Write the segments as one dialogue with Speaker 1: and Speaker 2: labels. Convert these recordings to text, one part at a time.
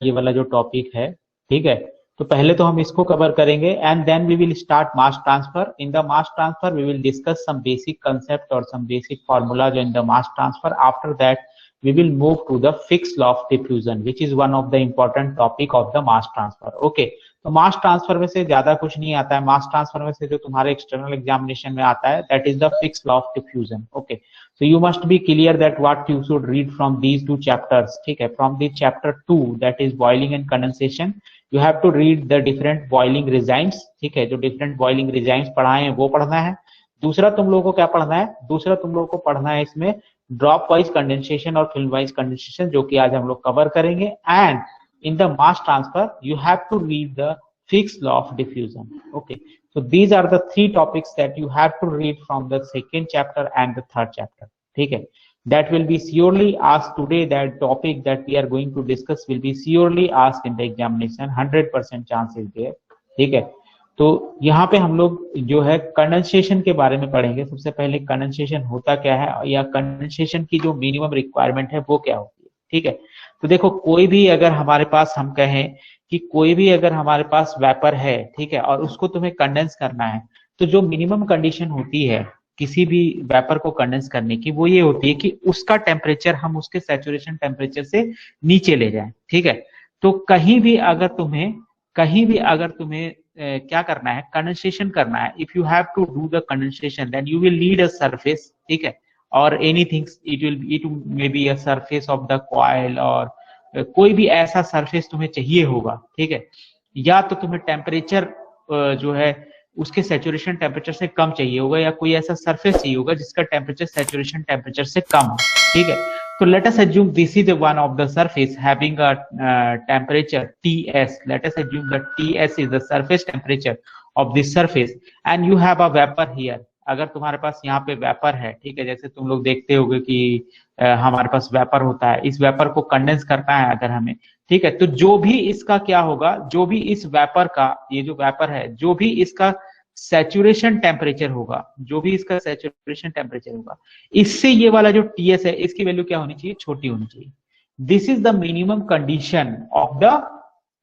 Speaker 1: ये वाला जो टॉपिक है, ठीक है। तो पहले तो हम इसको कवर करेंगे and then we will start mass transfer. In the mass transfer we will discuss some basic concept और some basic formulas in the mass transfer. After that we will move to the fixed law of diffusion which is one of the important topic of the mass transfer. Okay, तो mass transfer में से ज्यादा कुछ नहीं आता है। Mass transfer में से जो तुम्हारे एक्सटर्नल एग्जामिनेशन में आता है that is the fixed law of diffusion. Okay, so you must be clear that what you should read from these two chapters, ठीक है। From the chapter 2 that is boiling and condensation you have to read the different boiling regimes, ठीक है। जो different boiling regimes पढ़ाए हैं वो पढ़ना है। दूसरा तुम लोगों को क्या पढ़ना है, दूसरा तुम लोगों को पढ़ना है इसमें ड्रॉप वाइज कंडेंसेशन और फिल्म वाइज कंडेंसेशन, जो कि आज हम लोग कवर करेंगे। And in the mass transfer you have to read the fixed law of diffusion. Okay, so these are the 3 topics that you have to read from the second chapter and the third chapter, ठीक है। That will be surely asked today, that topic that we are going to discuss will be surely asked in the examination, 100% chance is there, ठीक है। तो यहाँ पे हम लोग जो है कंडेंसेशन के बारे में पढ़ेंगे। सबसे पहले कंडेंसेशन होता क्या है या कंडेंसेशन की जो मिनिमम रिक्वायरमेंट है वो क्या होती है, ठीक है। तो देखो, कोई भी अगर हमारे पास, हम कहें कि कोई भी अगर हमारे पास वेपर है, ठीक है, और उसको तुम्हें कंडेंस करना है, तो जो मिनिमम कंडीशन होती है किसी भी वेपर को कंडेंस करने की, वो ये होती है कि उसका टेम्परेचर हम उसके सैचुरेशन टेम्परेचर से नीचे ले जाएं, ठीक है। तो कहीं भी अगर तुम्हें क्या करना है, कंडेंसेशन करना है, if you have to do the condensation then you will need a surface, ठीक है, और anything, it may be a surface of the coil, और कोई भी ऐसा सरफेस तुम्हें चाहिए होगा, ठीक है। या तो तुम्हें टेम्परेचर जो है उसके सैचुरेशन टेम्परेचर से कम चाहिए होगा, या कोई ऐसा सरफेस चाहिए होगा जिसका टेम्परेचर सैचुरेशन टेम्परेचर से कम हो, ठीक है। तो let us assume this is the one of the surface having a temperature Ts. Let us assume that Ts is the surface temperature of this surface and you have a vapor here. अगर तुम्हारे पास यहाँ पे vapour है, ठीक है, जैसे तुम लोग देखते होगे कि हमारे पास वेपर होता है, इस वेपर को कंडेंस करना है अगर हमें, ठीक है। तो जो भी इसका क्या होगा, जो भी इस वेपर का, ये जो वेपर है, जो भी इसका सैचुरेशन टेम्परेचर होगा, जो भी इसका सैचुरेशन टेम्परेचर होगा, इससे ये वाला जो टीएस है इसकी वैल्यू क्या होनी चाहिए, छोटी होनी चाहिए। This is the minimum condition of the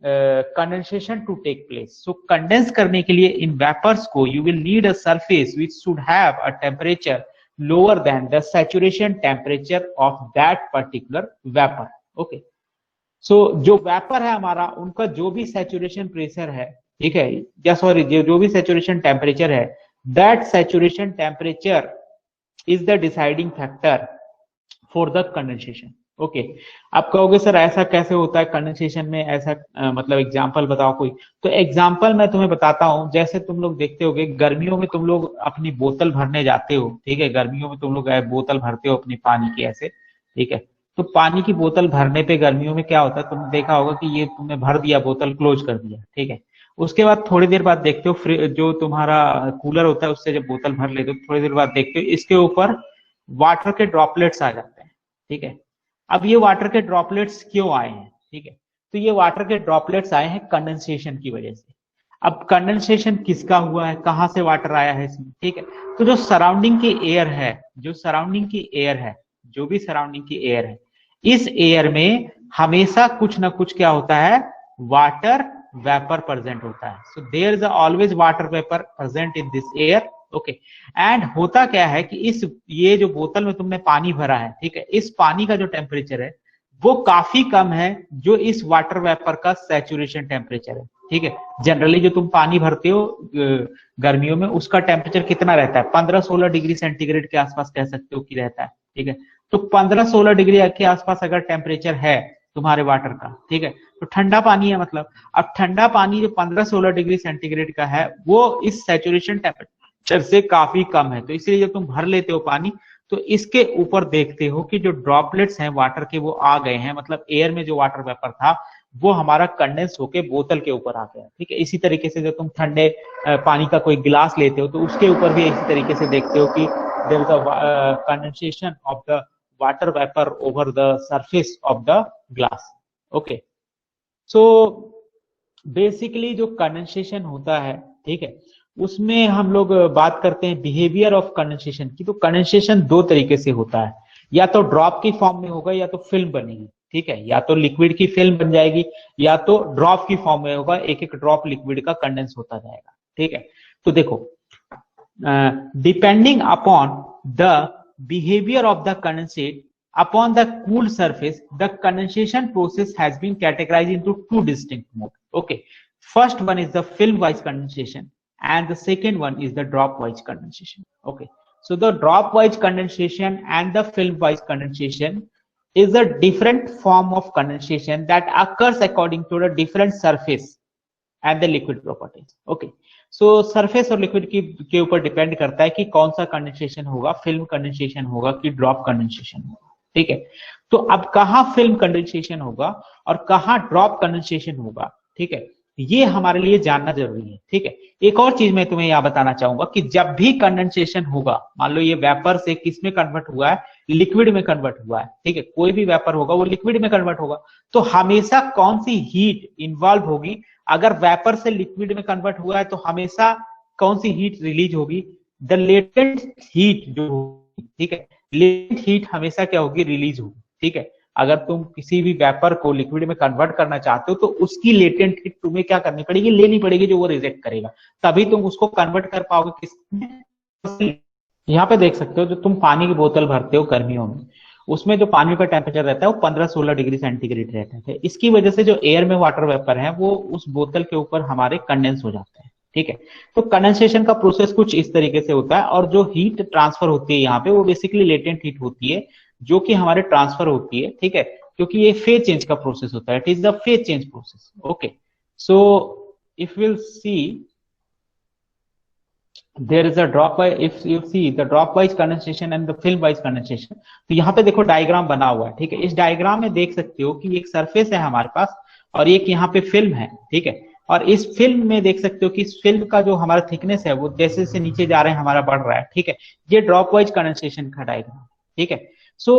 Speaker 1: condensation to take place. So condense करने के लिए इन वेपर्स को you will need a surface which should have a temperature lower than the saturation temperature of that particular vapour. Okay, so जो vapour है हमारा, उनका जो भी सैचुरेशन प्रेशर है, ठीक है, या सॉरी जो भी सैचुरेशन टेम्परेचर है, that saturation temperature is the deciding factor for the condensation. Okay, आप कहोगे सर ऐसा कैसे होता है कंडेंसेशन में, ऐसा मतलब एग्जांपल बताओ कोई। तो एग्जांपल मैं तुम्हें बताता हूं। जैसे तुम लोग देखते होगे गर्मियों में तुम लोग अपनी बोतल भरने जाते हो, ठीक है, गर्मियों में तुम लोग बोतल भरते हो अपनी पानी की, ऐसे, ठीक है। तो पानी की बोतल भरने पे गर्मियों में क्या होता है, तुमने देखा होगा कि ये तुमने भर दिया, बोतल क्लोज कर दिया, ठीक है। उसके बाद थोड़ी देर बाद देखते हो जो तुम्हारा कूलर होता है उससे जब बोतल भर लेते हो, थोड़ी देर बाद देखते हो इसके ऊपर वाटर के ड्रॉपलेट्स आ जाते हैं, ठीक है। अब ये वाटर के ड्रॉपलेट्स क्यों आए हैं, ठीक है, तो ये वाटर के ड्रॉपलेट्स आए हैं कंडेंसेशन की वजह से। अब कंडेंसेशन किसका हुआ है, कहां से वाटर आया है इसमें, ठीक है। तो जो सराउंडिंग की एयर है, जो सराउंडिंग की एयर है, जो भी सराउंडिंग की एयर है, इस एयर में हमेशा कुछ ना कुछ क्या होता है, वाटर वेपर प्रेजेंट होता है। So there is always water vapour present in this air. Okay, and होता क्या है कि ये जो बोतल में तुमने पानी भरा है, ठीक है, इस पानी का जो टेम्परेचर है वो काफी कम है जो इस वाटर वेपर का सैचुरेशन टेम्परेचर है, ठीक है। जनरली जो तुम पानी भरते हो गर्मियों में, उसका टेम्परेचर कितना रहता है, 15-16 डिग्री सेंटीग्रेड के आसपास कह सकते हो कि रहता है, ठीक है। तो 15-16 डिग्री के आसपास अगर टेम्परेचर है तुम्हारे वाटर का, ठीक है, तो ठंडा पानी है मतलब। अब ठंडा पानी जो 15-16 डिग्री सेंटीग्रेड का है वो इस सैचुरेशन टेम्परेचर से काफी कम है। तो इसलिए जब तुम भर लेते हो पानी, तो इसके ऊपर देखते हो कि जो ड्रॉपलेट्स हैं वाटर के वो आ गए हैं, मतलब एयर में जो वाटर वेपर था वो हमारा कंडेंस होके बोतल के ऊपर आ गया, ठीक है। इसी तरीके से जब तुम ठंडे पानी का कोई गिलास लेते हो तो उसके ऊपर भी इसी तरीके से देखते हो कि there is a condensation of the water vapour over the surface of the glass. Okay, so basically जो कंडेंसेशन होता है, ठीक है, उसमें हम लोग बात करते हैं बिहेवियर ऑफ कंडेंसेशन की। तो कंडेंसेशन दो तरीके से होता है, या तो ड्रॉप की फॉर्म में होगा या तो फिल्म बनेगी, ठीक है, या तो लिक्विड की फिल्म बन जाएगी या तो ड्रॉप की फॉर्म में होगा, एक एक ड्रॉप लिक्विड का कंडेंस होता जाएगा। ठीक है, तो देखो depending upon the behavior of the condensate upon the cooled surface, the condensation process has been categorized into two distinct modes. Okay, first one is the film wise condensation and the second one is the drop wise condensation. Okay, so the drop wise condensation and the film wise condensation is a different form of condensation that occurs according to the different surface and the liquid properties. Okay, so surface और liquid के ऊपर depend करता है कि कौन सा condensation होगा, film condensation होगा कि ड्रॉप कंडेंसेशन होगा। ठीक है, तो अब कहाँ फिल्म कंडेंसेशन होगा और कहाँ ड्रॉप कंडेंसेशन होगा, ठीक है, ये हमारे लिए जानना जरूरी है। ठीक है, एक और चीज मैं तुम्हें यह बताना चाहूंगा कि जब भी कंडेंसेशन होगा, मान लो ये वेपर से किस में कन्वर्ट हुआ है, लिक्विड में कन्वर्ट हुआ है। ठीक है, कोई भी वेपर होगा वो लिक्विड में कन्वर्ट होगा, तो हमेशा कौन सी हीट इन्वॉल्व होगी? अगर वेपर से लिक्विड में कन्वर्ट हुआ है तो हमेशा कौन सी हीट रिलीज होगी? द लेटेंट हीट जो होगी, ठीक है, लेटेंट हीट हमेशा क्या होगी? रिलीज होगी। ठीक है, अगर तुम किसी भी वेपर को लिक्विड में कन्वर्ट करना चाहते हो तो उसकी लेटेंट हीट तुम्हें क्या करनी पड़ेगी? लेनी पड़ेगी, जो वो रिजेक्ट करेगा, तभी तुम उसको कन्वर्ट कर पाओगे किसमें? यहाँ पे देख सकते हो, जो तुम पानी की बोतल भरते हो गर्मियों में, उसमें जो पानी का टेम्परेचर रहता है वो 15-16 डिग्री सेंटीग्रेड रहता है। इसकी वजह से जो एयर में वाटर वेपर है वो उस बोतल के ऊपर हमारे कंडेंस हो जाते हैं। ठीक है, तो कंडेंसेशन का प्रोसेस कुछ इस तरीके से होता है, और जो हीट ट्रांसफर होती है यहाँ पे वो बेसिकली लेटेंट हीट होती है जो कि हमारे ट्रांसफर होती है। ठीक है, क्योंकि ये फेज चेंज का प्रोसेस होता है, it is the phase change process. Okay, so if will see there is a drop by, if you see the drop wise condensation and the film wise condensation, तो यहाँ पे देखो diagram बना हुआ है। ठीक है, इस डायग्राम में देख सकते हो कि एक सरफेस है हमारे पास और एक यहाँ पे फिल्म है। ठीक है, और इस फिल्म में देख सकते हो कि इस फिल्म का जो हमारा थिकनेस है वो जैसे जैसे नीचे जा रहे हैं हमारा बढ़ रहा है। ठीक है, ये ड्रॉप वाइज कंडेंसेशन का डायग्राम। ठीक है, सो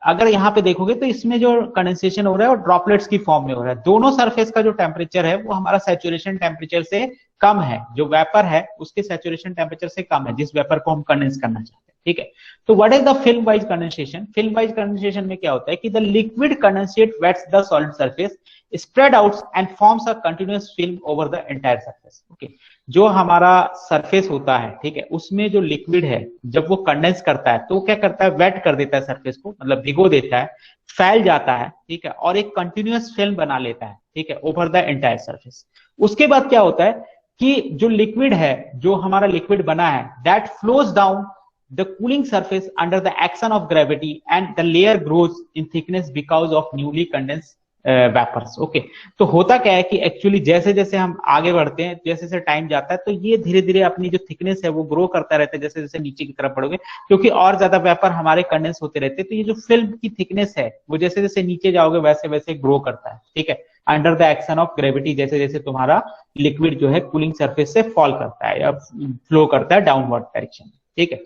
Speaker 1: अगर यहाँ पे देखोगे तो इसमें जो कंडेंसेशन हो रहा है वो ड्रॉपलेट्स की फॉर्म में हो रहा है। दोनों सरफेस का जो टेम्परेचर है वो हमारा सैचुरेशन टेम्परेचर से कम है, जो वेपर है उसके सैचुरेशन टेम्परेचर से कम है, जिस वेपर को हम कंडेंस करना चाहते हैं। ठीक है, तो what is the filmwise condensation? Filmwise condensation में क्या होता है कि the liquid condensate wets the solid surface, spread out and forms a continuous film over the entire surface. Okay, जो हमारा सरफेस होता है, ठीक है, उसमें जो लिक्विड है जब वो कंडेंस करता है तो क्या करता है? वेट कर देता है सरफेस को, मतलब भिगो देता है, फैल जाता है। ठीक है, और एक कंटिन्यूअस फिल्म बना लेता है। ठीक है, ओवर द एंटायर सरफेस। उसके बाद क्या होता है कि जो लिक्विड है, जो हमारा लिक्विड बना है, that flows down the cooling surface under the action of gravity and the layer grows in thickness because of newly condense vapours. Okay, तो होता क्या है कि एक्चुअली जैसे जैसे हम आगे बढ़ते हैं, जैसे जैसे टाइम जाता है, तो ये धीरे धीरे अपनी जो थिकनेस है वो ग्रो करता रहता है जैसे जैसे नीचे की तरफ बढ़ोगे, क्योंकि और ज्यादा वेपर हमारे कंडेंस होते रहते हैं। तो ये जो फिल्म की थिकनेस है वो जैसे जैसे नीचे जाओगे वैसे वैसे ग्रो करता है। ठीक है, under the action of gravity, जैसे जैसे तुम्हारा लिक्विड जो है कूलिंग सरफेस से फॉल करता है या फ्लो करता है डाउनवर्ड डायरेक्शन। ठीक है,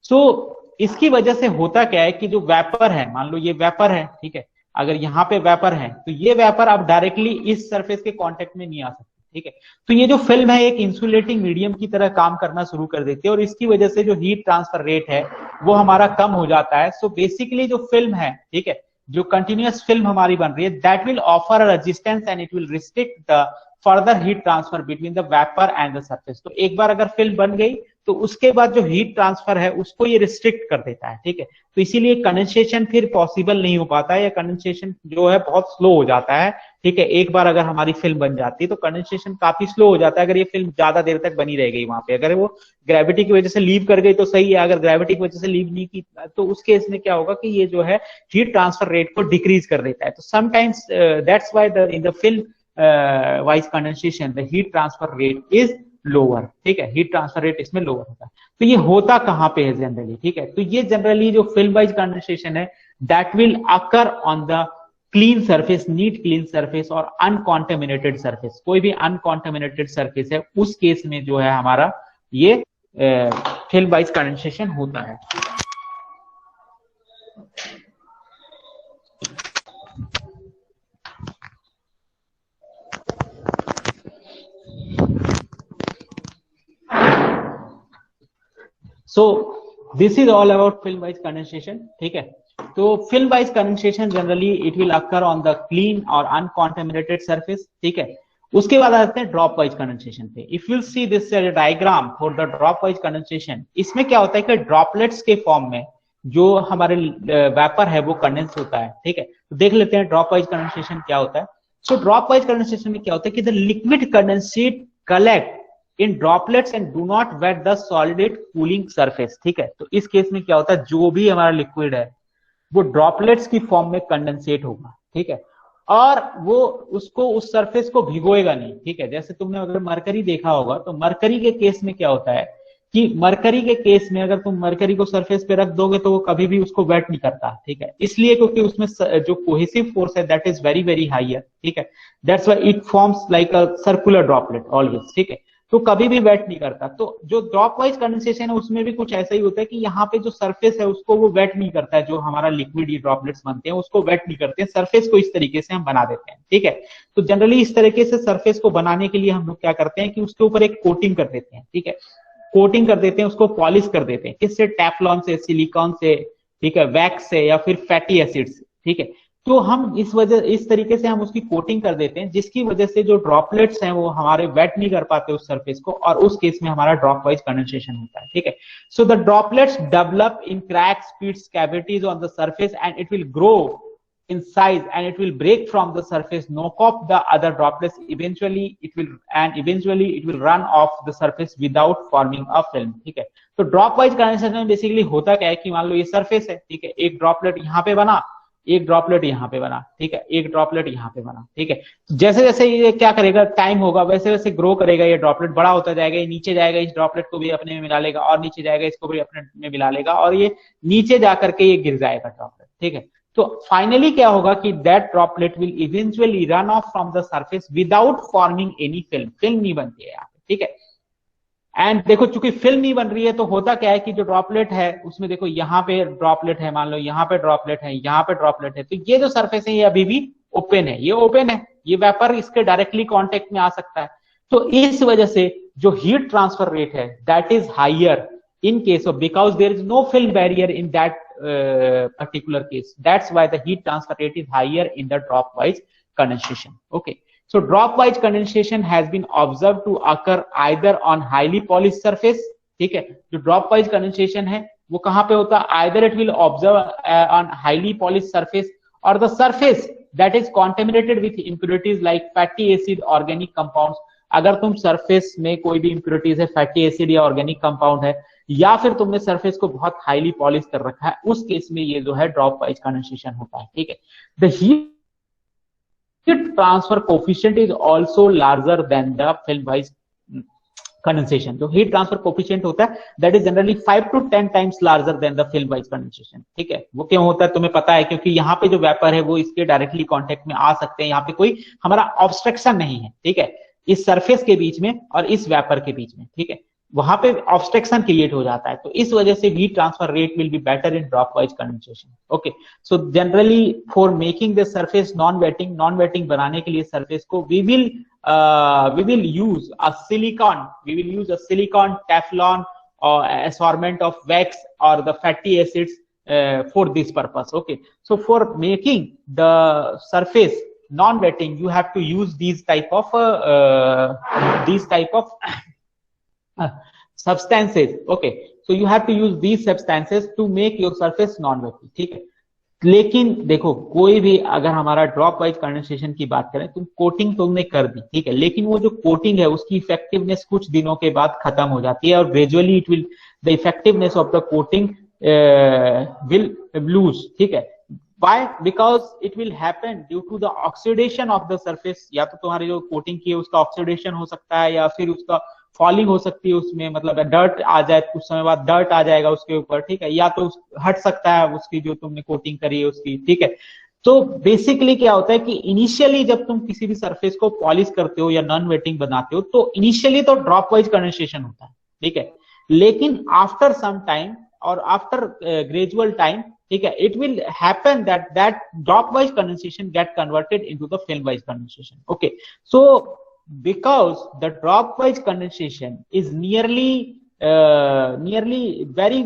Speaker 1: सो इसकी वजह से होता क्या है कि जो वेपर है, मान लो ये वेपर है, ठीक है, अगर यहाँ पे वेपर है तो ये वेपर अब डायरेक्टली इस सरफेस के कांटेक्ट में नहीं आ सकते। ठीक है, तो ये जो फिल्म है एक इंसुलेटिंग मीडियम की तरह काम करना शुरू कर देती है, और इसकी वजह से जो हीट ट्रांसफर रेट है वो हमारा कम हो जाता है। सो बेसिकली जो फिल्म है, ठीक है, जो कंटिन्यूअस फिल्म हमारी बन रही है, that will offer a resistance and it will restrict the further heat transfer between the vapour and the surface. तो एक बार अगर फिल्म बन गई तो उसके बाद जो हीट ट्रांसफर है उसको ये रिस्ट्रिक्ट कर देता है। ठीक है, तो इसीलिए कंडेंसेशन फिर पॉसिबल नहीं हो पाता है, या कंडेंसेशन जो है बहुत स्लो हो जाता है। ठीक है, एक बार अगर हमारी फिल्म बन जाती है तो कंडेंसेशन काफी स्लो हो जाता है, अगर ये फिल्म ज्यादा देर तक बनी रह गई वहां पे। अगर वो ग्रेविटी की वजह से लीव कर गई तो सही है, अगर ग्रेविटी की वजह से लीव नहीं की तो उस केस में क्या होगा कि ये जो है हीट ट्रांसफर रेट को डिक्रीज कर देता है। तो sometimes that's why in the filmwise condensation the heat transfer rate is lower. ठीक है, हीट ट्रांसफर रेट इसमें लोअर होता है। तो ये होता कहां पे है जनरली? ठीक है, तो ये जनरली जो फिल्म वाइज कंडेंसेशन है that will occur on the clean surface, neat clean surface और अनकॉन्टेमिनेटेड सरफेस। कोई भी अनकॉन्टेमिनेटेड सरफेस है उस केस में जो है हमारा ये फिल्म वाइज कंडेंसेशन होता है। So this is all about film wise condensation. ठीक है, तो film wise condensation generally it will occur on the clean और अनकॉन्टेमिनेटेड सरफेस, ठीक है। उसके बाद आते हैं ड्रॉप वाइज कंडेंसेशन पे। If you see this diagram for the dropwise condensation, इसमें क्या होता है कि ड्रॉपलेट्स के फॉर्म में जो हमारे वेपर है वो कंडेंस होता है, ठीक है। तो देख लेते हैं ड्रॉप वाइज कंडेंसेशन क्या होता है। सो ड्रॉप वाइज कंडेंसेशन में क्या होता है कि the liquid condensate collect in droplets and do not wet the solid cooling surface, ठीक है। तो इस केस में क्या होता है, जो भी हमारा लिक्विड है वो ड्रॉपलेट्स की फॉर्म में कंडेंसेट होगा, ठीक है, और वो उसको उस सरफेस को भिगोएगा नहीं, ठीक है। जैसे तुमने अगर मरकरी देखा होगा तो मरकरी के केस में क्या होता है कि मरकरी के केस में अगर तुम मरकरी को सरफेस पे रख दोगे तो वो कभी भी उसको वेट नहीं करता, ठीक है। इसलिए क्योंकि उसमें जो कोहेसिव फोर्स है that is very very high है, ठीक है। That's why it forms like a circular droplet always, ठीक है। तो कभी भी वेट नहीं करता। तो जो ड्रॉप वाइज कंडेंसेशन है उसमें भी कुछ ऐसा ही होता है कि यहाँ पे जो सरफेस है उसको वो वेट नहीं करता है, जो हमारा लिक्विड ये ड्रॉपलेट्स बनते हैं उसको वेट नहीं करते हैं, सरफेस को इस तरीके से हम बना देते हैं, ठीक है। तो जनरली इस तरीके से सरफेस को बनाने के लिए हम लोग क्या करते हैं कि उसके ऊपर एक कोटिंग कर देते हैं, ठीक है। कोटिंग कर देते हैं, उसको पॉलिश कर देते हैं, किससे, टेफ्लॉन से, सिलिकॉन से, ठीक है, वैक्स से या फिर फैटी एसिड से, ठीक है। तो हम इस तरीके से हम उसकी कोटिंग कर देते हैं जिसकी वजह से जो ड्रॉपलेट्स हैं वो हमारे वेट नहीं कर पाते उस सरफेस को, और उस केस में हमारा ड्रॉप वाइज कंडेंसेशन होता है, ठीक है। So the droplets develop in cracks, pits, cavities on the surface and it will grow in size and it will break from the surface, knock off the other droplets, eventually it will run off the surface without forming a film, ठीक है। तो drop wise condensation में basically होता क्या है कि मान लो ये सरफेस है, ठीक है, एक ड्रॉपलेट यहाँ पे बना, एक ड्रॉपलेट यहाँ पे बना, ठीक है, एक ड्रॉपलेट यहाँ पे बना, ठीक है। जैसे जैसे ये क्या करेगा, टाइम होगा वैसे वैसे ग्रो करेगा, ये ड्रॉपलेट बड़ा होता जाएगा, ये नीचे जाएगा, इस ड्रॉपलेट को भी अपने में मिला लेगा, और नीचे जाएगा, इसको भी अपने में मिला लेगा, और ये नीचे जाकर के ये गिर जाएगा ड्रॉपलेट, ठीक है। तो फाइनली क्या होगा कि that droplet will eventually run of from the surface without forming any film, film नहीं बनती है यहाँ पे, ठीक है। एंड देखो चूंकि फिल्म नहीं बन रही है तो होता क्या है कि जो ड्रॉपलेट है उसमें देखो यहाँ पे ड्रॉपलेट है, मान लो यहाँ पे ड्रॉपलेट है, यहाँ पे ड्रॉपलेट है, तो ये जो सरफेस है ये अभी भी ओपन है, ये ओपन है, ये वेपर इसके डायरेक्टली कॉन्टेक्ट में आ सकता है। तो इस वजह से जो हीट ट्रांसफर रेट है that is higher in case of, because there is no film barrier in that particular case, that's why the heat transfer rate is higher in the drop wise condensation, okay। So drop wise condensation has been observed to occur either on highly polished surface, ठीक है। जो drop wise condensation है वो कहां पे होता है, either it will observe on highly polished surface or the surface that is contaminated with impurities like fatty acid, organic compounds। अगर तुम सरफेस में कोई भी इंप्योरिटीज है, फैटी एसिड या ऑर्गेनिक कंपाउंड है, या फिर तुमने सरफेस को बहुत हाईली पॉलिश कर रखा है, उस केस में ये जो है ड्रॉप वाइज कंडेंसेशन होता है, ठीक है। The heat transfer coefficient is also larger than the filmwise condensation. जो हीट ट्रांसफर कोफिशिएंट होता है that is generally 5 to 10 times larger than the filmwise condensation, ठीक है। वो क्यों होता है तुम्हें पता है, क्योंकि यहाँ पे जो वेपर है वो इसके डायरेक्टली कॉन्टेक्ट में आ सकते हैं, यहाँ पे कोई हमारा ऑब्स्ट्रक्शन नहीं है, ठीक है, इस सरफेस के बीच में और इस वेपर के बीच में, ठीक है, वहां पे ऑब्स्ट्रक्शन क्रिएट हो जाता है। तो इस वजह से heat transfer rate will be better in drop wise condensation, okay. So generally for making the surface non waiting बनाने के लिए सरफेस को we will use a silicon, Teflon or assortment of wax or the fatty acids for this purpose, okay। So for making the surface non-wetting you have to use these type of substances, okay। So you have to use these substances to make your surface non-wetting, ठीक है। लेकिन देखो कोई भी अगर हमारा drop wise condensation की बात करें, तुम कोटिंग तुमने कर दी, ठीक है, लेकिन वो जो कोटिंग है उसकी इफेक्टिवनेस कुछ दिनों के बाद खत्म हो जाती है और gradually it will the effectiveness of the coating will lose, ठीक है। Why? Because it will happen due to the oxidation of the surface। या तो तुम्हारी जो कोटिंग की है उसका ऑक्सीडेशन हो सकता है, या फिर उसका फॉलिंग हो सकती है, उसमें मतलब डर्ट आ जाए, कुछ समय बाद डर्ट आ जाएगा उसके ऊपर, ठीक है, या तो हट सकता है उसकी जो तुमने कोटिंग करी है उसकी, ठीक है। तो बेसिकली क्या होता है कि इनिशियली जब तुम किसी भी सरफेस को पॉलिश करते हो या नॉन वेटिंग बनाते हो तो इनिशियली तो ड्रॉप वाइज कंडेंसेशन होता है, ठीक है, लेकिन आफ्टर सम टाइम और आफ्टर ग्रेजुअल टाइम, ठीक है, it will happen that drop wise condensation get converted into the film wise condensation, okay। So because the drop wise condensation is nearly very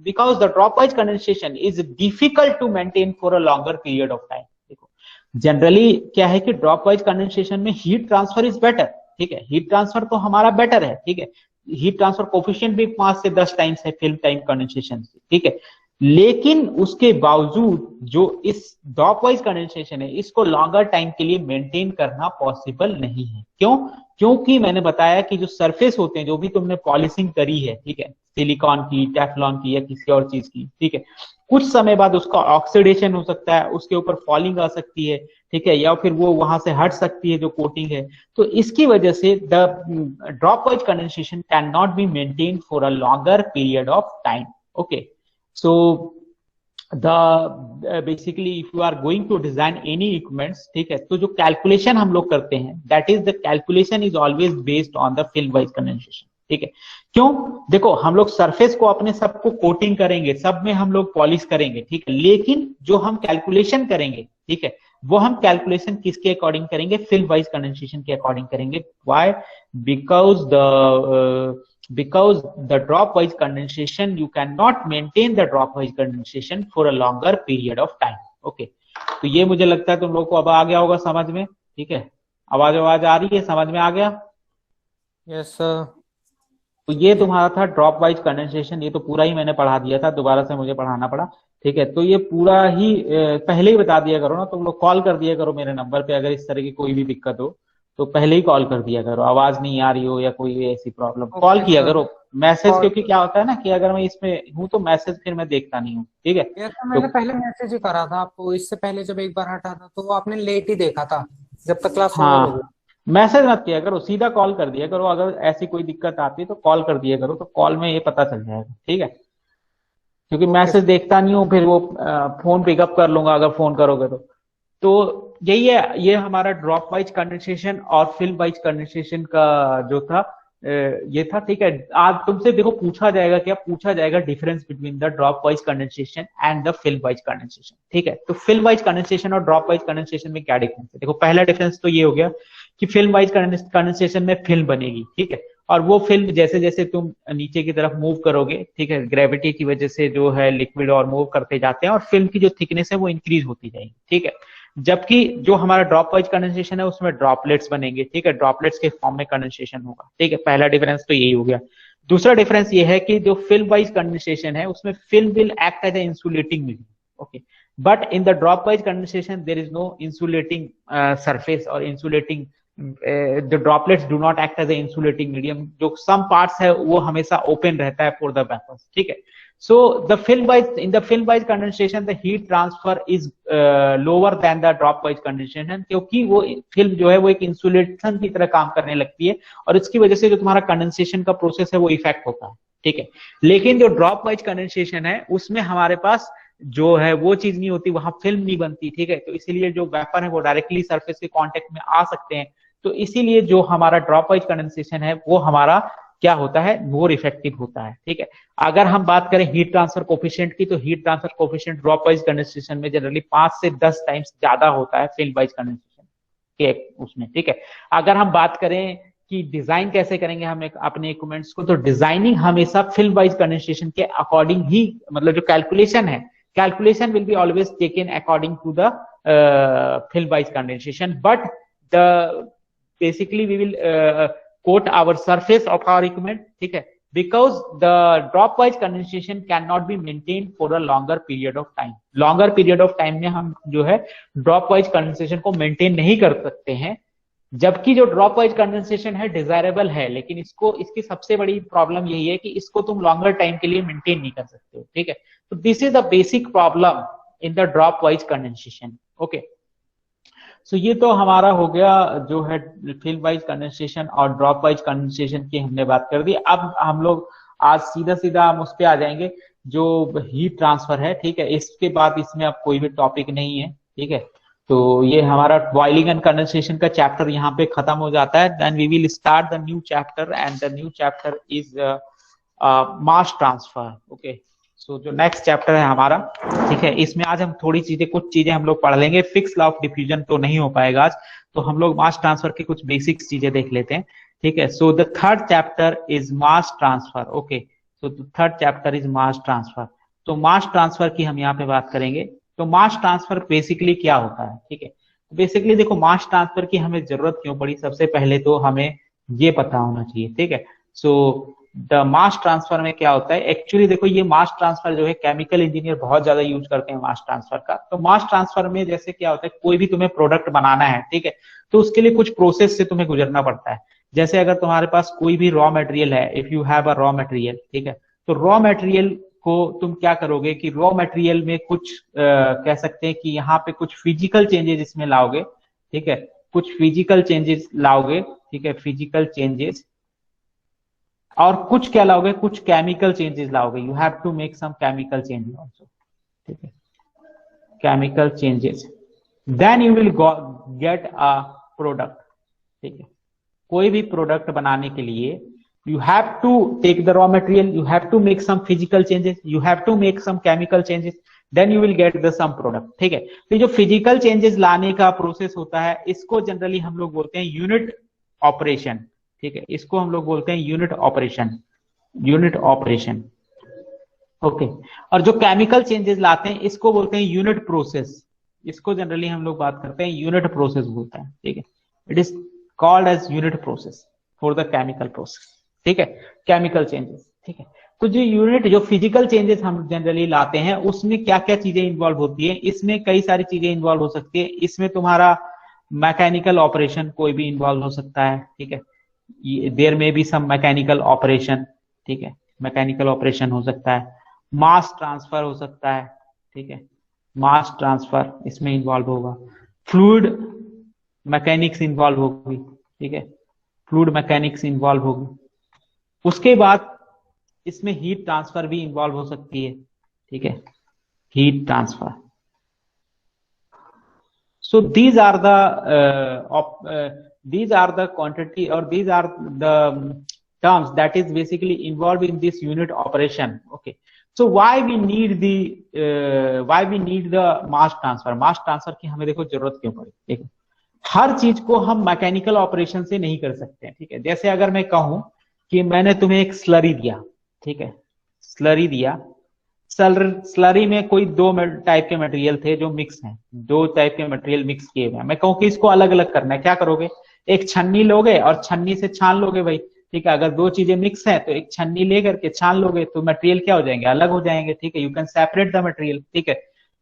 Speaker 1: because the dropwise condensation is difficult to maintain for a longer period of time. देखो generally क्या है कि dropwise condensation में heat transfer is better, ठीक है, heat transfer तो हमारा better है, ठीक है, हीट ट्रांसफर कोफिशिएंट भी 5 से 10 टाइम्स है फिल्म टाइम कंडेंसेशन से, ठीक है, लेकिन उसके बावजूद जो इस ड्रॉप वाइज कंडेंसेशन है इसको लॉन्गर टाइम के लिए मेंटेन करना पॉसिबल नहीं है। क्यों? क्योंकि मैंने बताया कि जो सरफेस होते हैं, जो भी तुमने पॉलिशिंग करी है, ठीक है, सिलिकॉन की, टेफ्लॉन की या किसी और चीज की, ठीक है, कुछ समय बाद उसका ऑक्सीडेशन हो सकता है, उसके ऊपर फॉलिंग आ सकती है, ठीक है, या फिर वो वहां से हट सकती है जो कोटिंग है। तो इसकी वजह से the dropwise condensation can not be maintain for a longer period of time. Okay, so basically if you are going to design any equipments, ठीक है, तो जो कैलकुलेशन हम लोग करते हैं that is the calculation is always based on the film wise condensation, ठीक है। क्यों? देखो हम लोग सरफेस को अपने सबको कोटिंग करेंगे, सब में हम लोग पॉलिश करेंगे, ठीक है, लेकिन जो हम कैलकुलेशन करेंगे, ठीक है, वो हम कैलकुलेशन किसके अकॉर्डिंग करेंगे? फिल्म वाइज कंडेंसेशन के अकॉर्डिंग करेंगे। Why? because the drop wise condensation you cannot maintain the drop wise condensation for a longer period of time। okay, तो ये मुझे लगता है तुम लोग को अब आ गया होगा समझ में, ठीक है, आवाज आ रही है, समझ में आ गया?
Speaker 2: Yes sir.
Speaker 1: तो ये तुम्हारा था ड्रॉप वाइज कंडेंसेशन, ये तो पूरा ही मैंने पढ़ा दिया था, दोबारा से मुझे पढ़ाना पड़ा, ठीक है, तो ये पूरा ही पहले ही बता दिया करो ना, तुम लोग कॉल कर दिया करो मेरे नंबर पे अगर इस तरह की कोई भी दिक्कत हो तो पहले ही कॉल कर दिया करो, आवाज नहीं आ रही हो या कोई ऐसी प्रॉब्लम, कॉल किया करो, मैसेज, क्योंकि क्या होता है ना कि अगर मैं इसमें हूँ तो मैसेज फिर मैं देखता नहीं हूँ, ठीक है।
Speaker 2: तो मैंने पहले मैसेज ही करा था आपको, इससे पहले जब एक बार हटा था तो आपने लेट ही देखा था जब तक क्लास ओवर हो गई।
Speaker 1: मैसेज मत किया करो, सीधा कॉल कर दिया करो, अगर ऐसी कोई दिक्कत आती है तो कॉल कर दिया करो, तो कॉल में ये पता चल जाएगा, ठीक है, क्योंकि मैसेज देखता नहीं हूँ, फिर वो फोन पिकअप कर लूंगा अगर फोन करोगे तो यही है, ये हमारा ड्रॉप वाइज कंडेंसेशन और फिल्म वाइज कंडेंसेशन का जो था ये था, ठीक है। आज तुमसे देखो पूछा जाएगा, क्या पूछा जाएगा? Difference between the dropwise condensation and the filmwise condensation, ठीक है। तो फिल्म वाइज कंडेंसेशन और ड्रॉप वाइज कंडेंसेशन में क्या डिफरेंस है? देखो पहला डिफरेंस तो ये हो गया कि फिल्म वाइज कंडेंसेशन में फिल्म बनेगी, ठीक है, और वो फिल्म जैसे जैसे तुम नीचे की तरफ मूव करोगे, ठीक है, ग्रेविटी की वजह से जो है लिक्विड और मूव करते जाते हैं और फिल्म की जो थिकनेस है वो इंक्रीज होती जाएगी, ठीक है। जबकि जो हमारा ड्रॉप वाइज कंडेंसेशन है उसमें ड्रॉपलेट्स बनेंगे, ठीक है, ड्रॉपलेट्स के फॉर्म में कंडेंसेशन होगा, ठीक है, पहला डिफरेंस तो यही हो गया। दूसरा डिफरेंस ये है कि जो फिल्म वाइज कंडेंसेशन है उसमें film will act as a insulating medium, okay, but in the dropwise condensation there is no insulating surface और insulating the droplets do not act as a insulating medium, जो some parts है वो हमेशा open रहता है for the vapors, ठीक है। So the film wise condensation the heat transfer is lower than the drop wise condensation, क्योंकि वो फिल्म जो है वो एक इंसुलेशन की तरह काम करने लगती है और इसकी वजह से जो तुम्हारा कंडेंसेशन का प्रोसेस है वो इफेक्ट होता है, ठीक है। लेकिन जो ड्रॉप वाइज कंडेंसेशन है उसमें हमारे पास जो है वो चीज नहीं होती, वहां फिल्म नहीं बनती, ठीक है, तो इसीलिए जो वेपर है वो डायरेक्टली सरफेस के कांटेक्ट में आ सकते हैं, तो इसीलिए जो हमारा ड्रॉप वाइज कंडेंसेशन है वो हमारा क्या होता है, मोर इफेक्टिव होता है, ठीक है। अगर हम बात करें हीट ट्रांसफर कोफिशिएंट की, तो heat transfer coefficient drop wise condensation में जनरली 5 से 10 टाइम्स ज्यादा होता है फिल्म वाइज कंडेंसेशन के उसमें, ठीक है। अगर हम बात करें कि डिजाइन कैसे करेंगे हम अपने इक्विपमेंट्स को, तो डिजाइनिंग हमेशा फिल्म वाइज कंडेंसेशन के अकॉर्डिंग ही, मतलब जो calculation will be always taken according to the filmwise condensation, but the basically we will coat our surface of our equipment, ठीक है, because the drop wise condensation cannot be maintained for a longer period of time में हम जो है drop wise condensation को maintain नहीं कर सकते हैं, जबकि जो ड्रॉप वाइज कंडेंसेशन है डिजायरेबल है, लेकिन इसकी सबसे बड़ी प्रॉब्लम यही है कि इसको तुम लॉन्गर टाइम के लिए मेंटेन नहीं कर सकते हो, ठीक है। तो this is the basic problem in the dropwise condensation, okay. So ये तो हमारा हो गया जो है फिल्म वाइज कंडेंसेशन और ड्रॉप वाइज कंडेंसेशन की हमने बात कर दी। अब हम लोग आज सीधा हम उस पे आ जाएंगे जो हीट ट्रांसफर है, ठीक है, इसके बाद इसमें अब कोई भी टॉपिक नहीं है, ठीक है। तो ये हमारा बॉइलिंग एंड कंडेंसेशन का चैप्टर यहाँ पे खत्म हो जाता है, then we will start the new chapter and the new chapter is mass transfer, okay. So जो नेक्स्ट चैप्टर है हमारा, ठीक है, इसमें आज हम कुछ चीजें हम लोग पढ़ लेंगे, फिक्स लॉ ऑफ डिफ्यूजन तो नहीं हो पाएगा आज, तो हम लोग मास ट्रांसफर की कुछ बेसिक्स चीजें देख लेते हैं, ठीक है। So the third chapter is mass transfer, okay, so the third chapter is mass transfer. तो मास ट्रांसफर की हम यहाँ पे बात करेंगे। तो मास ट्रांसफर बेसिकली क्या होता है, ठीक है। तो बेसिकली देखो मास ट्रांसफर की हमें जरूरत क्यों पड़ी, सबसे पहले तो हमें ये पता होना चाहिए, ठीक है। सो द मास ट्रांसफर में क्या होता है, एक्चुअली देखो ये मास ट्रांसफर जो है केमिकल इंजीनियर बहुत ज्यादा यूज करते हैं मास ट्रांसफर का। तो मास ट्रांसफर में जैसे क्या होता है, कोई भी तुम्हें प्रोडक्ट बनाना है, ठीक है, तो उसके लिए कुछ प्रोसेस से तुम्हें गुजरना पड़ता है। जैसे अगर तुम्हारे पास कोई भी रॉ मटेरियल है, if you have a raw material, ठीक है, तो रॉ मटेरियल को तुम क्या करोगे कि रॉ मटेरियल में कुछ कह सकते हैं कि यहाँ पे कुछ फिजिकल चेंजेस इसमें लाओगे, ठीक है, कुछ फिजिकल चेंजेस लाओगे, ठीक है, फिजिकल चेंजेस, और कुछ क्या लाओगे, कुछ केमिकल चेंजेस लाओगे। You have to make some chemical changes also, ठीक है, chemical changes, then you will get a product, ठीक है। कोई भी प्रोडक्ट बनाने के लिए you have to take the raw material, you have to make some physical changes, you have to make some chemical changes, then you will get the some product, ठीक है। तो जो फिजिकल चेंजेस लाने का process होता है इसको generally हम लोग बोलते हैं यूनिट ऑपरेशन, ठीक है, इसको हम लोग बोलते हैं unit operation, unit operation, okay. और जो केमिकल चेंजेस लाते हैं इसको बोलते हैं यूनिट प्रोसेस, इसको जनरली हम लोग बात करते हैं यूनिट प्रोसेस बोलते हैं, ठीक है। It is called as unit process for the chemical process, ठीक है, केमिकल चेंजेस, ठीक है। तो जो यूनिट जो फिजिकल चेंजेस हम जनरली लाते हैं उसमें क्या क्या चीजें इन्वॉल्व होती है, इसमें कई सारी चीजें इन्वॉल्व हो सकती है। इसमें तुम्हारा मैकेनिकल ऑपरेशन कोई भी इन्वॉल्व हो सकता है, ठीक है, देयर में बी सम मैकेनिकल ऑपरेशन, ठीक है, मैकेनिकल ऑपरेशन हो सकता है, मास ट्रांसफर हो सकता है, ठीक है, मास ट्रांसफर इसमें इन्वॉल्व होगा, फ्लूइड मैकेनिक्स इन्वॉल्व होगी, ठीक है, फ्लूइड मैकेनिक्स इन्वॉल्व होगी। उसके बाद इसमें हीट ट्रांसफर भी इन्वॉल्व हो सकती है, ठीक है, heat transfer. So these are the quantity or these are the terms that is basically involved in this unit operation, okay. So why we need the mass transfer, mass transfer की हमें देखो जरूरत क्यों पड़ी, देखो हर चीज को हम मैकेनिकल ऑपरेशन से नहीं कर सकते हैं, ठीक है। जैसे अगर मैं कहूं कि मैंने तुम्हें एक स्लरी दिया, ठीक है, स्लरी दिया, स्लरी में कोई दो टाइप के मटेरियल थे जो मिक्स हैं, दो टाइप के मटेरियल मिक्स किए हुए हैं, मैं कहूं कि इसको अलग अलग करना है, क्या करोगे, एक छन्नी लोगे और छन्नी से छान लोगे भाई, ठीक है। अगर दो चीजें मिक्स हैं तो एक छन्नी लेकर के छान लोगे तो मटेरियल क्या हो जाएंगे, अलग हो जाएंगे, ठीक है, you can separate the material, ठीक है।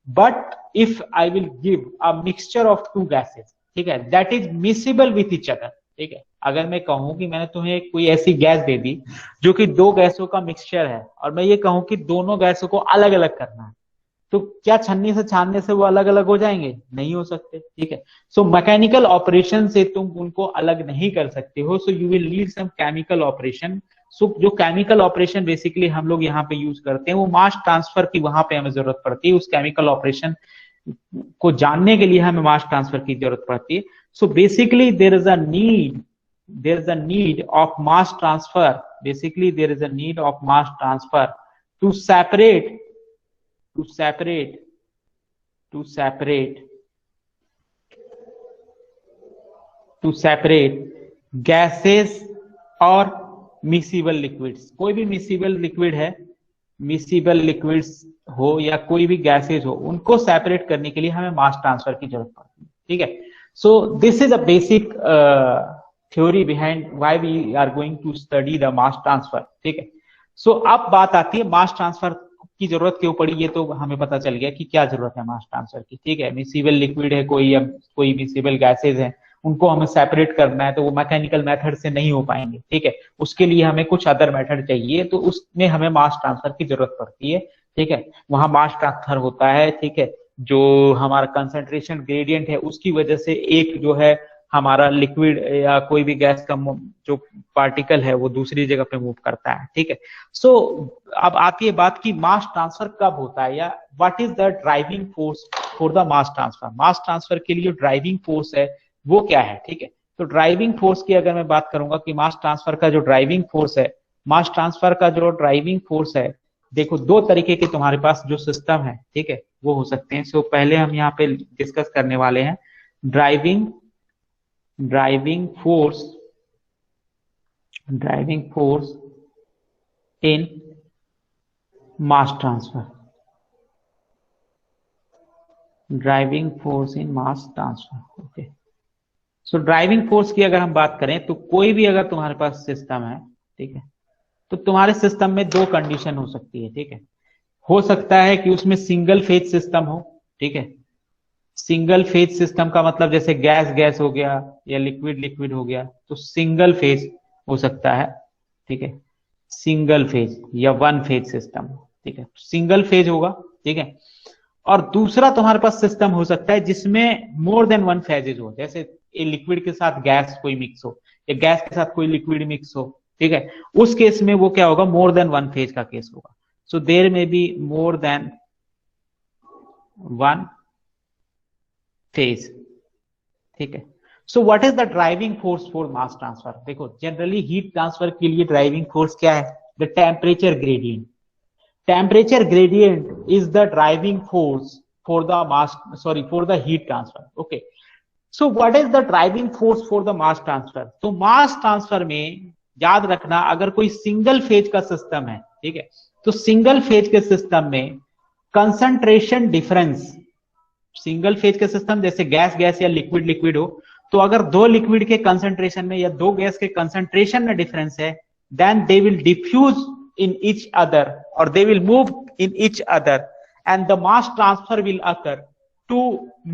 Speaker 1: But if I will give a mixture of two gases, ठीक है, that is miscible with each other, ठीक है। अगर मैं कहूं कि मैंने तुम्हें कोई ऐसी गैस दे दी जो कि दो गैसों का मिक्सचर है और मैं ये कहूं कि दोनों गैसों को अलग अलग करना है, तो क्या छन्नी से छानने से वो अलग अलग हो जाएंगे, नहीं हो सकते, ठीक है। सो मैकेनिकल ऑपरेशन से तुम उनको अलग नहीं कर सकते हो, so you will need some chemical operation. So जो केमिकल ऑपरेशन बेसिकली हम लोग यहाँ पे यूज करते हैं वो मास ट्रांसफर की वहां पे हमें जरूरत पड़ती है, उस केमिकल ऑपरेशन को जानने के लिए हमें मास ट्रांसफर की जरूरत पड़ती है। So basically there is a need of mass transfer, basically there is a need of mass transfer to separate to separate to separate to separate gases और मिसिबल लिक्विड्स। कोई भी मिसिबल लिक्विड है, miscible liquids हो या कोई भी gases हो, उनको सेपरेट करने के लिए हमें मास ट्रांसफर की जरूरत पड़ती है, ठीक है। So this is a basic theory behind why we are going to study the mass transfer, ठीक है। सो अब बात आती है मास ट्रांसफर की जरूरत क्यों पड़ी, ये तो हमें पता चल गया कि क्या जरूरत है मास ट्रांसफर की, ठीक है। मिसिबल लिक्विड है कोई या कोई मिसिबल गैसेज है, उनको हमें सेपरेट करना है तो वो मैकेनिकल मेथड से नहीं हो पाएंगे, ठीक है। उसके लिए हमें कुछ अदर मेथड चाहिए, तो उसमें हमें मास ट्रांसफर की जरूरत पड़ती है, ठीक है। वहां मास ट्रांसफर होता है, ठीक है, जो हमारा कंसंट्रेशन ग्रेडियंट है उसकी वजह से एक जो है हमारा लिक्विड या कोई भी गैस का जो पार्टिकल है वो दूसरी जगह पे मूव करता है, ठीक है। सो अब आती है बात की मास ट्रांसफर कब होता है या what is the driving force for the mass transfer. Mass transfer के लिए ड्राइविंग फोर्स है वो क्या है, ठीक है। तो ड्राइविंग फोर्स की अगर मैं बात करूंगा कि मास ट्रांसफर का जो ड्राइविंग फोर्स है, मास ट्रांसफर का जो ड्राइविंग फोर्स है, देखो दो तरीके के तुम्हारे पास जो सिस्टम है, ठीक है, वो हो सकते हैं। सो पहले हम यहाँ पे डिस्कस करने वाले हैं driving force in mass transfer, driving force in mass transfer. Okay, so driving force की अगर हम बात करें तो कोई भी अगर तुम्हारे पास सिस्टम है, ठीक है, तो तुम्हारे सिस्टम में दो कंडीशन हो सकती है, ठीक है। हो सकता है कि उसमें सिंगल फेज सिस्टम हो, ठीक है। सिंगल फेज सिस्टम का मतलब जैसे गैस गैस हो गया या लिक्विड लिक्विड हो गया, तो सिंगल फेज हो सकता है, ठीक है। सिंगल फेज या वन फेज सिस्टम, ठीक है, सिंगल फेज होगा, ठीक है। और दूसरा तुम्हारे पास सिस्टम हो सकता है जिसमें मोर देन वन फेजेज हो, जैसे ये लिक्विड के साथ गैस कोई मिक्स हो या गैस के साथ कोई लिक्विड मिक्स हो, ठीक है। उस केस में वो क्या होगा, मोर देन वन फेज का केस होगा। सो देयर में be more than one phase, ठीक है। So what is the driving force for mass transfer? देखो जनरली हीट ट्रांसफर के लिए ड्राइविंग फोर्स क्या है? The temperature gradient. Temperature gradient is the driving force for the for the heat transfer. Okay. So what is the driving force for the mass transfer? तो mass transfer में याद रखना, अगर कोई सिंगल फेज का system है, ठीक है, तो सिंगल फेज के सिस्टम में कंसंट्रेशन डिफरेंस, सिंगल फेज के सिस्टम जैसे गैस गैस या लिक्विड लिक्विड हो, तो अगर दो लिक्विड के कंसंट्रेशन में या दो गैस के कंसंट्रेशन में डिफरेंस है, then they will diffuse in each other or they will move in each other and the mass transfer will occur to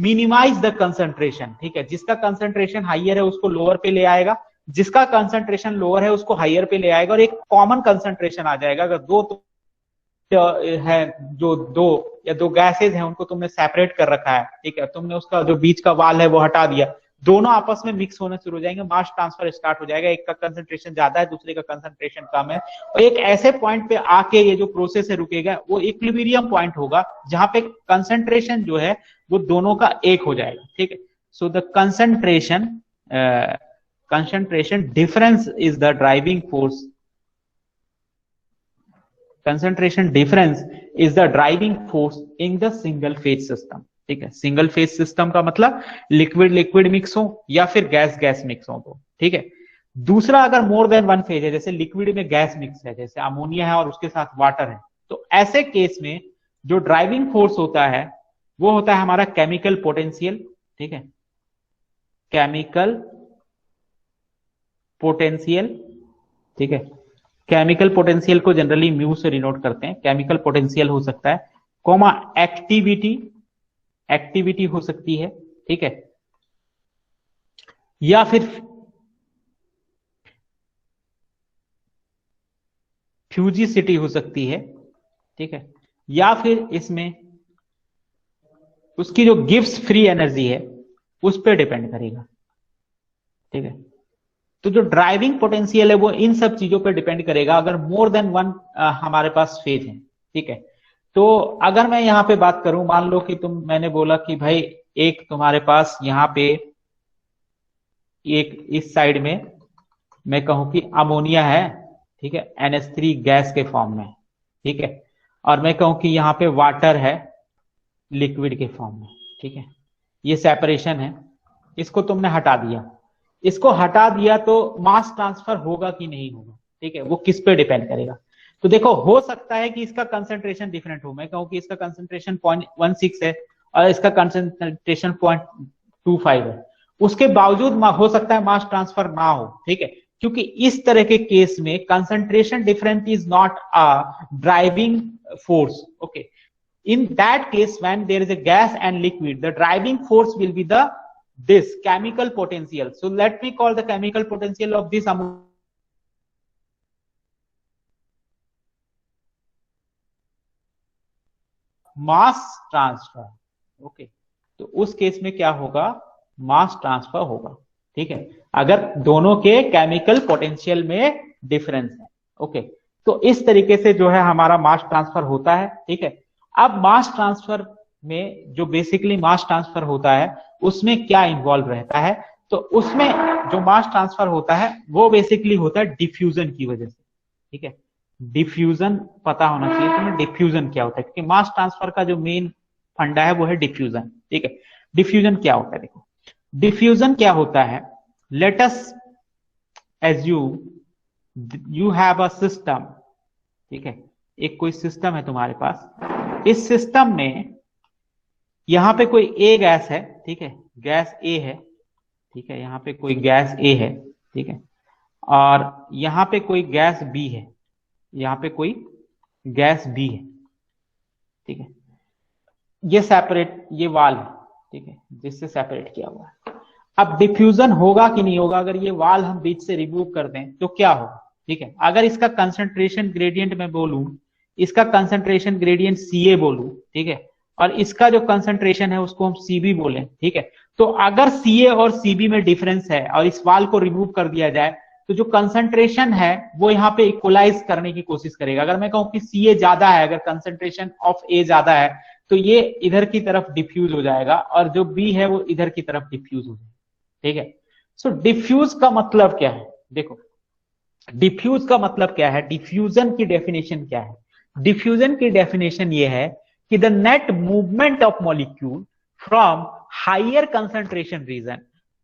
Speaker 1: minimize the concentration, ठीक है। जिसका कंसंट्रेशन हाइयर है उसको लोअर पे ले आएगा, जिसका कंसंट्रेशन लोअर है उसको हाइयर पे ले आएगा, और एक कॉमन कंसंट्रेशन आ जाएगा। अगर दो तो है, जो दो या दो गैसेज हैं उनको तुमने सेपरेट कर रखा है, ठीक है, तुमने उसका जो बीच का वाल है वो हटा दिया, दोनों आपस में मिक्स होने शुरू हो जाएंगे, मास ट्रांसफर स्टार्ट हो जाएगा। एक का कंसंट्रेशन ज्यादा है, दूसरे का कंसंट्रेशन कम है, और एक ऐसे पॉइंट पे आके ये जो प्रोसेस है रुकेगा, वो इक्विलिब्रियम पॉइंट होगा जहां पे कंसंट्रेशन जो है वो दोनों का एक हो जाएगा, ठीक है। So the concentration difference is the driving force, concentration difference is the driving force in the single phase system, ठीक है। सिंगल फेज सिस्टम का मतलब लिक्विड लिक्विड मिक्स हो या फिर गैस गैस मिक्स हो, तो ठीक है। दूसरा, अगर मोर देन वन फेज है, जैसे लिक्विड में गैस मिक्स है, जैसे अमोनिया है और उसके साथ वाटर है, तो ऐसे केस में जो ड्राइविंग फोर्स होता है वो होता है हमारा केमिकल पोटेंशियल, ठीक है, केमिकल पोटेंशियल, ठीक है। केमिकल पोटेंशियल को जनरली म्यू से डिनोट करते हैं। केमिकल पोटेंशियल हो सकता है, कॉमा एक्टिविटी, एक्टिविटी हो सकती है, ठीक है, या फिर फ्यूजिसिटी हो सकती है, ठीक है, या फिर इसमें उसकी जो गिव्स फ्री एनर्जी है उस पर डिपेंड करेगा, ठीक है। तो जो ड्राइविंग पोटेंशियल है वो इन सब चीजों पर डिपेंड करेगा अगर मोर देन वन हमारे पास फेज है, ठीक है। तो अगर मैं यहां पे बात करूं, मान लो कि मैंने बोला कि भाई एक तुम्हारे पास यहां पे एक इस साइड में मैं कहूं कि अमोनिया है, ठीक है, NH3 गैस के फॉर्म में, ठीक है, और मैं कहूं कि यहां पे वाटर है लिक्विड के फॉर्म में, ठीक है। ये सेपरेशन है, इसको तुमने हटा दिया, इसको हटा दिया तो मास ट्रांसफर होगा कि नहीं होगा, ठीक है, वो किस पे डिपेंड करेगा। तो देखो, हो सकता है कि इसका कंसंट्रेशन डिफरेंट हो, मैं कहूं कि इसका कंसंट्रेशन 0.16 है और इसका कंसंट्रेशन 0.25 है, उसके बावजूद हो सकता है मास ट्रांसफर ना हो, ठीक है, क्योंकि इस तरह के केस में concentration difference is not a driving force, okay. In that case, when there is a gas and liquid, the driving force will be this chemical potential. So let me call the chemical potential of this mass transfer, okay. तो उस case में क्या होगा, mass transfer होगा, ठीक है, अगर दोनों के केमिकल पोटेंशियल में डिफरेंस है, ओके। तो इस तरीके से जो है हमारा मास ट्रांसफर होता है, ठीक है। अब मास ट्रांसफर में जो बेसिकली मास ट्रांसफर होता है उसमें क्या इन्वॉल्व रहता है, तो उसमें जो मास ट्रांसफर होता है वो बेसिकली होता है डिफ्यूजन की वजह से, ठीक है। डिफ्यूजन पता होना चाहिए तुम्हें, डिफ्यूजन क्या होता है, क्योंकि मास ट्रांसफर का जो मेन फंडा है वो है डिफ्यूजन, ठीक है। डिफ्यूजन क्या होता है, देखो डिफ्यूजन क्या होता है, let us assume you have a system, ठीक है, एक कोई सिस्टम है तुम्हारे पास, इस सिस्टम में यहाँ पे कोई ए गैस है, ठीक है, गैस ए है, ठीक है, यहाँ पे कोई गैस ए है, ठीक है, और यहाँ पे कोई गैस बी है, यहाँ पे कोई गैस बी है, ठीक है, ये सेपरेट, ये वाल है, ठीक है, जिससे सेपरेट किया हुआ है। अब डिफ्यूजन होगा कि नहीं होगा अगर ये वाल हम बीच से रिमूव कर दें तो क्या होगा, ठीक है, अगर इसका कंसंट्रेशन ग्रेडियंट मैं बोलूं, इसका कंसंट्रेशन ग्रेडियंट सी ए बोलूं, ठीक है, और इसका जो कंसंट्रेशन है उसको हम सीबी बोलें, ठीक है, तो अगर सी ए और सीबी में डिफरेंस है और इस वाल को रिमूव कर दिया जाए तो जो कंसंट्रेशन है वो यहाँ पे इक्वलाइज करने की कोशिश करेगा। अगर मैं कहूं कि सी ए ज्यादा है, अगर कंसंट्रेशन ऑफ ए ज्यादा है तो ये इधर की तरफ डिफ्यूज हो जाएगा और जो बी है वो इधर की तरफ डिफ्यूज हो जाएगा, ठीक है। सो डिफ्यूज का मतलब क्या है, देखो डिफ्यूज का मतलब क्या है, डिफ्यूजन की डेफिनेशन क्या है, डिफ्यूजन की डेफिनेशन ये है कि the net movement of molecule from higher concentration region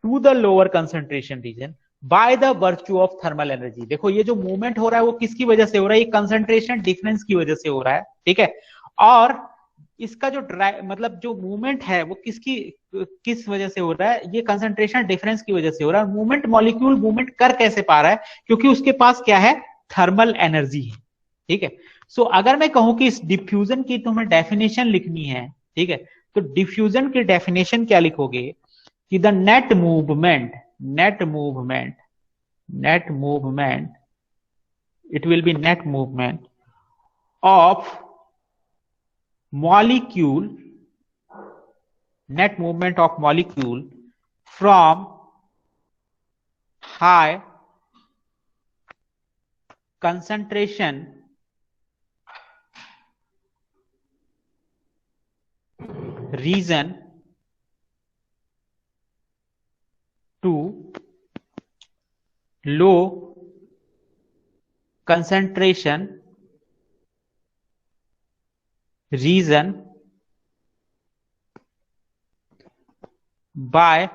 Speaker 1: to the lower concentration region by the virtue of thermal energy. देखो ये जो मूवमेंट हो रहा है वो किसकी वजह से हो रहा है, ये कंसंट्रेशन डिफरेंस की वजह से हो रहा है, ठीक है, और इसका जो मतलब जो मूवमेंट है वो किस वजह से हो रहा है, ये कंसंट्रेशन डिफरेंस की वजह से हो रहा है। मूवमेंट, मॉलिक्यूल मूवमेंट कर कैसे पा रहा है, क्योंकि उसके पास क्या है, थर्मल एनर्जी है, ठीक है। सो अगर मैं कहूं कि इस डिफ्यूजन की तुम्हें डेफिनेशन लिखनी है, ठीक है, तो डिफ्यूजन की डेफिनेशन क्या लिखोगे कि the net movement it will be net movement of molecule from high concentration region to low concentration region by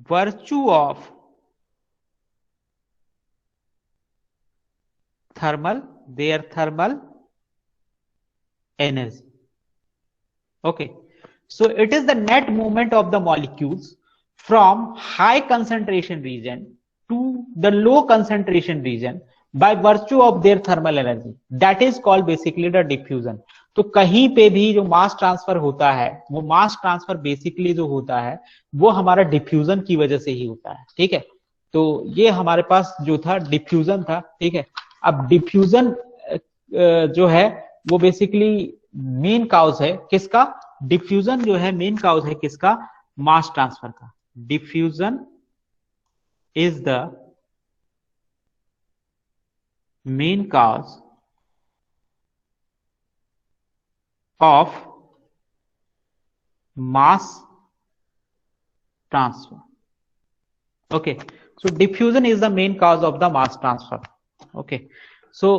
Speaker 1: virtue of their thermal energy. Okay, so it is the net movement of the molecules from high concentration region to the low concentration region by virtue of their thermal energy, that is called basically the diffusion. तो कहीं पे भी जो mass transfer होता है वो mass transfer basically जो होता है वो हमारा डिफ्यूजन की वजह से ही होता है, ठीक है। तो ये हमारे पास जो था डिफ्यूजन था, ठीक है। अब डिफ्यूजन जो है वो बेसिकली मेन काउज है किसका, डिफ्यूजन जो है मेन काउज है किसका, मास ट्रांसफर का। Diffusion is the main cause of mass transfer. Okay, so diffusion is the main cause of the mass transfer. Okay, so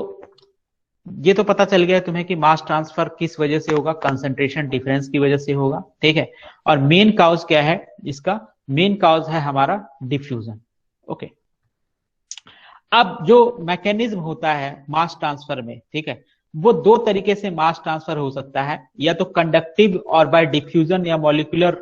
Speaker 1: ये तो पता चल गया तुम्हें कि मास ट्रांसफर किस वजह से होगा, कंसंट्रेशन डिफरेंस की वजह से होगा, ठीक है। और मेन काउज क्या है इसका, मेन काउज है हमारा डिफ्यूजन। ओके, अब जो मैकेनिज्म होता है मास ट्रांसफर में, ठीक है, वो दो तरीके से मास ट्रांसफर हो सकता है, या तो कंडक्टिव और बाय डिफ्यूजन या मॉलिक्यूलर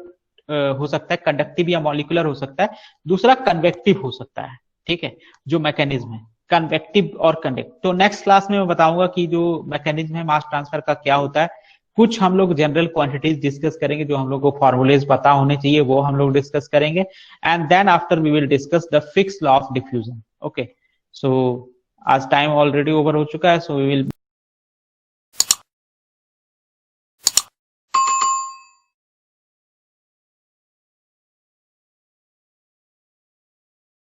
Speaker 1: हो सकता है, कंडक्टिव या मॉलिक्यूलर हो सकता है, दूसरा कन्वेक्टिव हो सकता है, ठीक है। जो मैकेनिज्म है कन्वेक्टिव और कंडक्टिव, तो नेक्स्ट क्लास में मैं बताऊंगा कि जो मैकेनिज्म है मास ट्रांसफर का क्या होता है। कुछ हम लोग जनरल क्वांटिटीज डिस्कस करेंगे, जो हम लोग को फॉर्मूलेज पता होने चाहिए वो हम लोग डिस्कस करेंगे, and then after we will discuss the Fick's law of diffusion. Okay, so आज टाइम ऑलरेडी ओवर हो चुका है, सो वी विल